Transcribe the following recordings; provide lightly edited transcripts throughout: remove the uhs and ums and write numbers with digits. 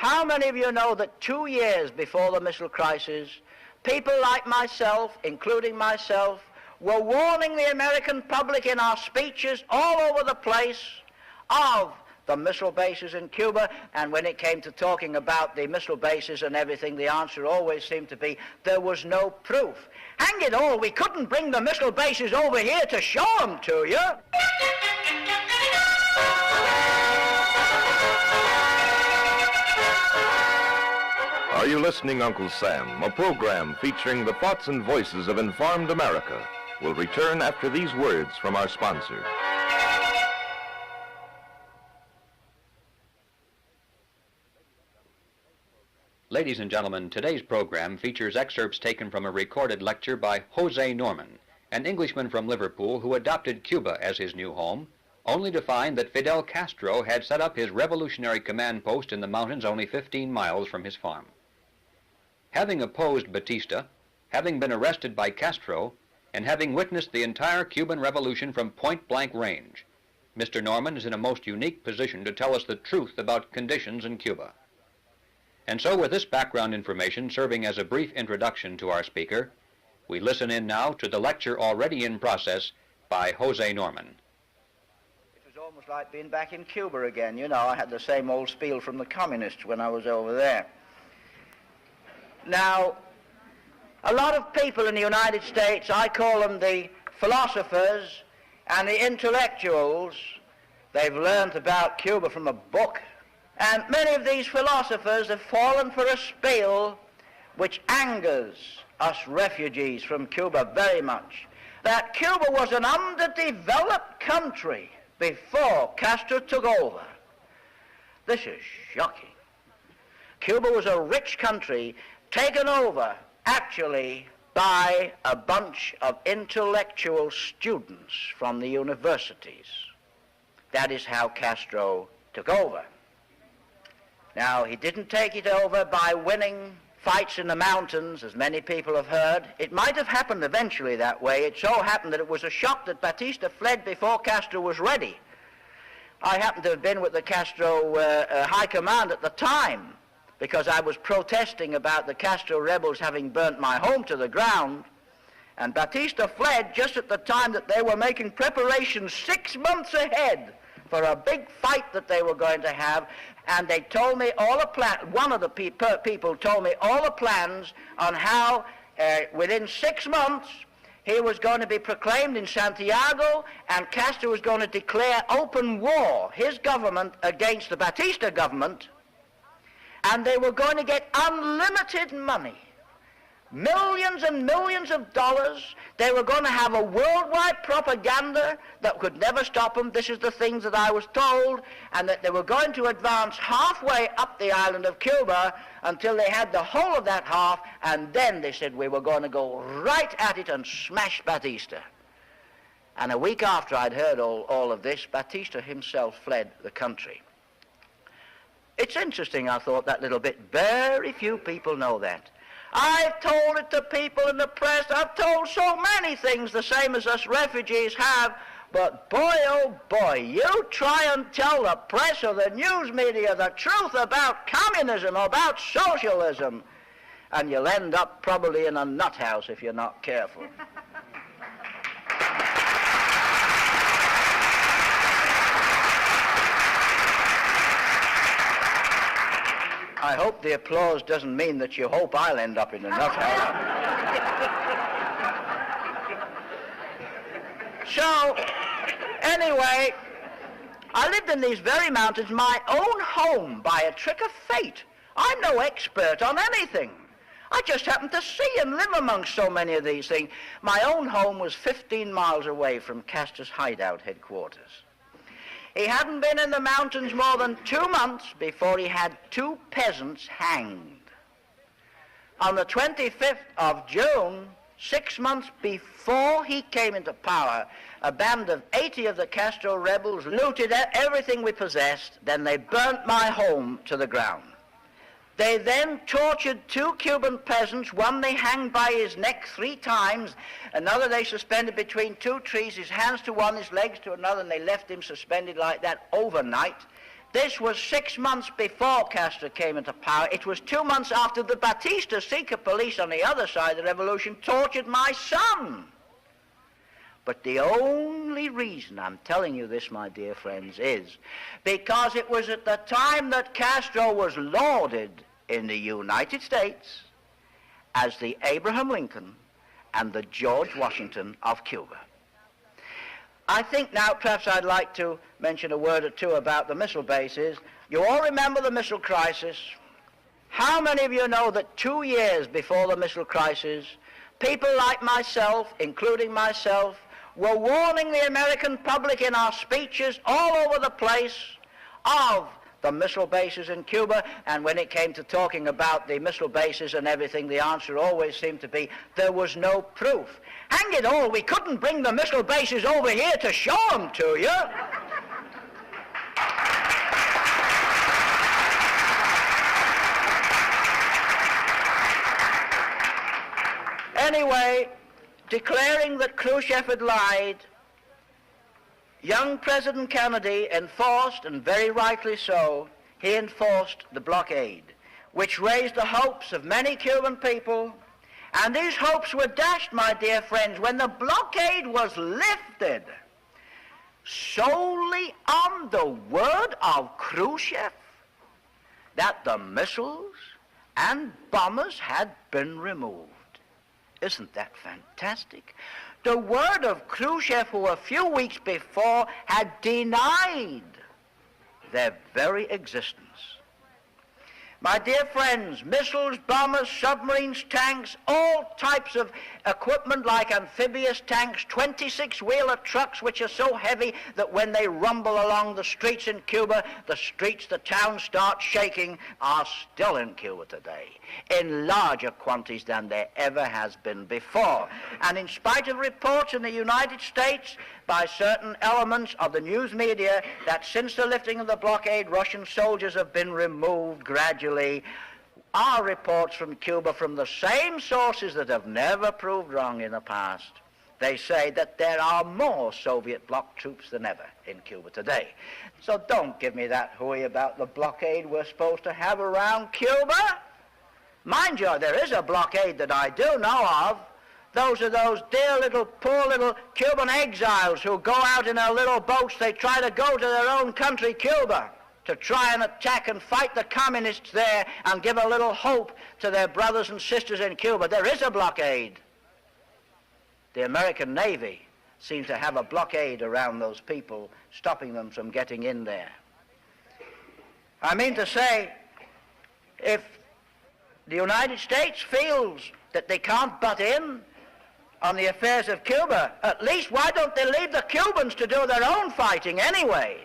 How many of you know that 2 years before the missile crisis, people like myself, including myself, were warning the American public in our speeches all over the place of the missile bases in Cuba, and when it came to talking about the missile bases and everything, the answer always seemed to be there was no proof. Hang it all, we couldn't bring the missile bases over here to show them to you. Are you listening, Uncle Sam? A program featuring the thoughts and voices of informed America will return after these words from our sponsor. Ladies and gentlemen, today's program features excerpts taken from a recorded lecture by Jose Norman, an Englishman from Liverpool who adopted Cuba as his new home, only to find that Fidel Castro had set up his revolutionary command post in the mountains only 15 miles from his farm. Having opposed Batista, having been arrested by Castro, and having witnessed the entire Cuban Revolution from point-blank range, Mr. Norman is in a most unique position to tell us the truth about conditions in Cuba. And so, with this background information serving as a brief introduction to our speaker, we listen in now to the lecture already in process by Jose Norman. It was almost like being back in Cuba again. You know, I had the same old spiel from the communists when I was over there. Now, a lot of people in the United States, I call them the philosophers and the intellectuals, they've learned about Cuba from a book. And many of these philosophers have fallen for a spiel which angers us refugees from Cuba very much. That Cuba was an underdeveloped country before Castor took over. This is shocking. Cuba was a rich country taken over actually by a bunch of intellectual students from the universities. That is how Castro took over. Now, he didn't take it over by winning fights in the mountains, as many people have heard. It might have happened eventually that way. It so happened that it was a shock that Batista fled before Castro was ready. I happened to have been with the Castro high command at the time, because I was protesting about the Castro rebels having burnt my home to the ground, and Batista fled just at the time that they were making preparations 6 months ahead for a big fight that they were going to have, and they told me all the plans. One of the people told me all the plans on how within 6 months he was going to be proclaimed in Santiago, and Castor was going to declare open war, his government against the Batista government, and they were going to get unlimited money. Millions and millions of dollars. They were going to have a worldwide propaganda that could never stop them. This is the things that I was told, and that they were going to advance halfway up the island of Cuba until they had the whole of that half, and then they said we were going to go right at it and smash Batista. And a week after I'd heard all of this, Batista himself fled the country. It's interesting, I thought, that little bit. Very few people know that. I've told it to people in the press. I've told so many things the same as us refugees have. But boy, oh boy, you try and tell the press or the news media the truth about communism or about socialism, and you'll end up probably in a nut house if you're not careful. I hope the applause doesn't mean that you hope I'll end up in a nut house. So, anyway, I lived in these very mountains, my own home, by a trick of fate. I'm no expert on anything. I just happened to see and live among so many of these things. My own home was 15 miles away from Castor's hideout headquarters. He hadn't been in the mountains more than 2 months before he had 2 peasants hanged. On the 25th of June, 6 months before he came into power, a band of 80 of the Castro rebels looted everything we possessed. Then they burnt my home to the ground. They then tortured 2 Cuban peasants. One they hanged by his neck 3 times. Another they suspended between 2 trees, his hands to one, his legs to another, and they left him suspended like that overnight. This was 6 months before Castor came into power. It was 2 months after the Batista secret police on the other side of the revolution tortured my son. But the only reason I'm telling you this, my dear friends, is because it was at the time that Castro was lauded in the United States as the Abraham Lincoln and the George Washington of Cuba. I think now perhaps I'd like to mention a word or two about the missile bases. You all remember the missile crisis. How many of you know that 2 years before the missile crisis, people like myself, including myself, were warning the American public in our speeches all over the place of the missile bases in Cuba, and when it came to talking about the missile bases and everything, the answer always seemed to be there was no proof. Hang it all, we couldn't bring the missile bases over here to show them to you. Anyway, declaring that Khrushchev had lied, young President Kennedy enforced, and very rightly so, he enforced the blockade, which raised the hopes of many Cuban people, and these hopes were dashed, my dear friends, when the blockade was lifted solely on the word of Khrushchev that the missiles and bombers had been removed. Isn't that fantastic? The word of Khrushchev, who a few weeks before had denied their very existence. My dear friends, missiles, bombers, submarines, tanks, all types of equipment like amphibious tanks, 26-wheeler trucks which are so heavy that when they rumble along the streets in Cuba, the towns start shaking, are still in Cuba today in larger quantities than there ever has been before. And in spite of reports in the United States by certain elements of the news media that since the lifting of the blockade, Russian soldiers have been removed gradually, our reports from Cuba, from the same sources that have never proved wrong in the past, they say that there are more Soviet bloc troops than ever in Cuba today. So don't give me that hooey about the blockade we're supposed to have around Cuba. Mind you, there is a blockade that I do know of. Those are those dear little, poor little Cuban exiles who go out in their little boats. They try to go to their own country, Cuba, to try and attack and fight the communists there and give a little hope to their brothers and sisters in Cuba. There is a blockade. The American Navy seems to have a blockade around those people, stopping them from getting in there. I mean to say, if the United States feels that they can't butt in on the affairs of Cuba, at least why don't they leave the Cubans to do their own fighting anyway?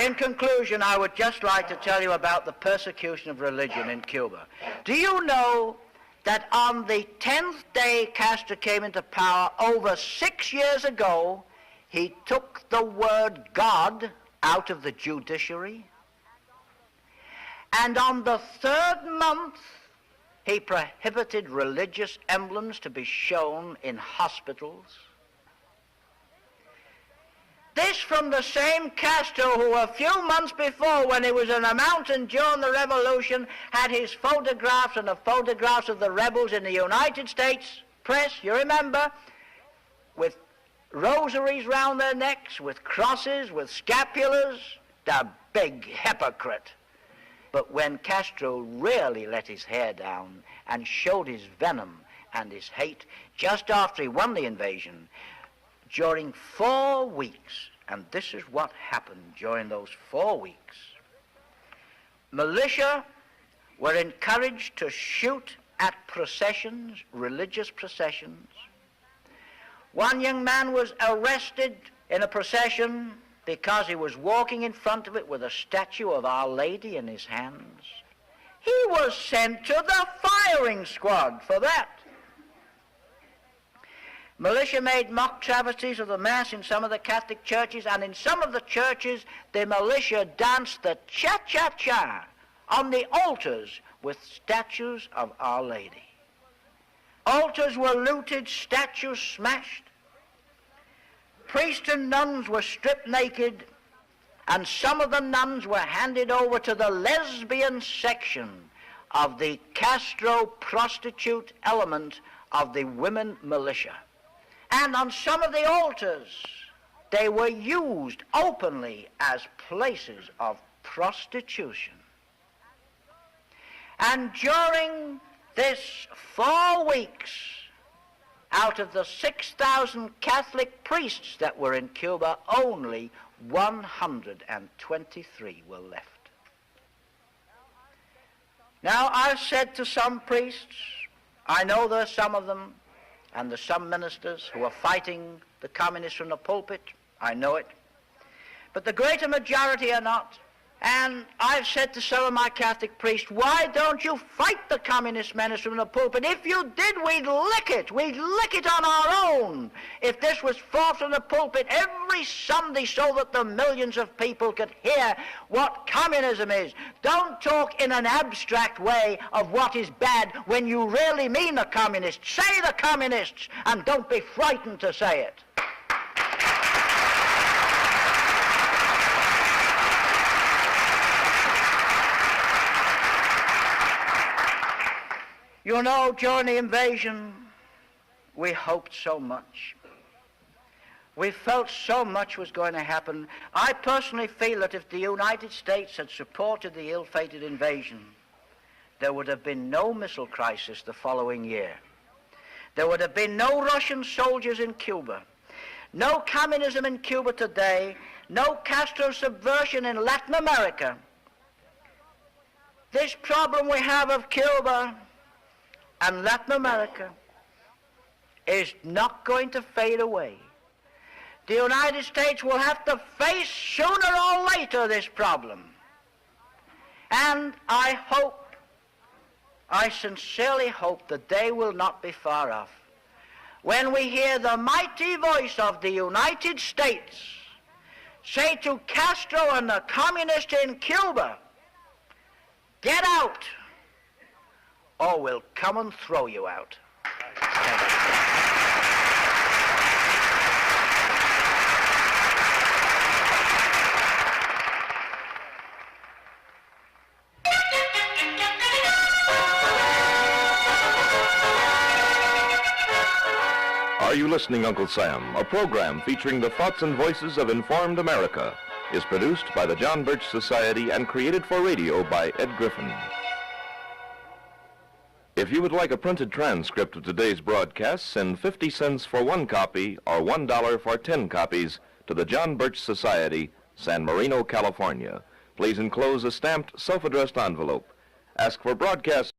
In conclusion, I would just like to tell you about the persecution of religion in Cuba. Do you know that on the 10th day Castor came into power, over 6 years ago, he took the word God out of the judiciary? And on the 3rd month, he prohibited religious emblems to be shown in hospitals. This from the same Castor who a few months before, when he was on a mountain during the revolution, had his photographs and the photographs of the rebels in the United States press, you remember, with rosaries round their necks, with crosses, with scapulars. The big hypocrite. But when Castro really let his hair down and showed his venom and his hate, just after he won the invasion, during 4 weeks, and this is what happened during those 4 weeks, militia were encouraged to shoot at processions, religious processions. One young man was arrested in a procession because he was walking in front of it with a statue of Our Lady in his hands. He was sent to the firing squad for that. Militia made mock travesties of the Mass in some of the Catholic churches, and in some of the churches the militia danced the cha-cha-cha on the altars with statues of Our Lady. Altars were looted, statues smashed. Priests and nuns were stripped naked, and some of the nuns were handed over to the lesbian section of the Castro prostitute element of the women militia. And on some of the altars, they were used openly as places of prostitution. And during this 4 weeks, out of the 6,000 Catholic priests that were in Cuba, only 123 were left. Now, I've said to some priests, I know there are some of them, and there's some ministers who are fighting the communists from the pulpit. I know it. But the greater majority are not. And I've said to some of my Catholic priests, why don't you fight the communist menace from the pulpit? If you did, we'd lick it. We'd lick it on our own. If this was fought from the pulpit every Sunday so that the millions of people could hear what communism is. Don't talk in an abstract way of what is bad when you really mean the communists. Say the communists, and don't be frightened to say it. You know, during the invasion, we hoped so much. We felt so much was going to happen. I personally feel that if the United States had supported the ill-fated invasion, there would have been no missile crisis the following year. There would have been no Russian soldiers in Cuba, no communism in Cuba today, no Castro subversion in Latin America. This problem we have of Cuba and Latin America is not going to fade away. The United States will have to face sooner or later this problem. And I sincerely hope the day will not be far off when we hear the mighty voice of the United States say to Castro and the communists in Cuba, get out, or we'll come and throw you out. Are You Listening, Uncle Sam? A program featuring the thoughts and voices of informed America is produced by the John Birch Society and created for radio by Ed Griffin. If you would like a printed transcript of today's broadcast, send 50 cents for 1 copy or $1 for 10 copies to the John Birch Society, San Marino, California. Please enclose a stamped, self-addressed envelope. Ask for broadcast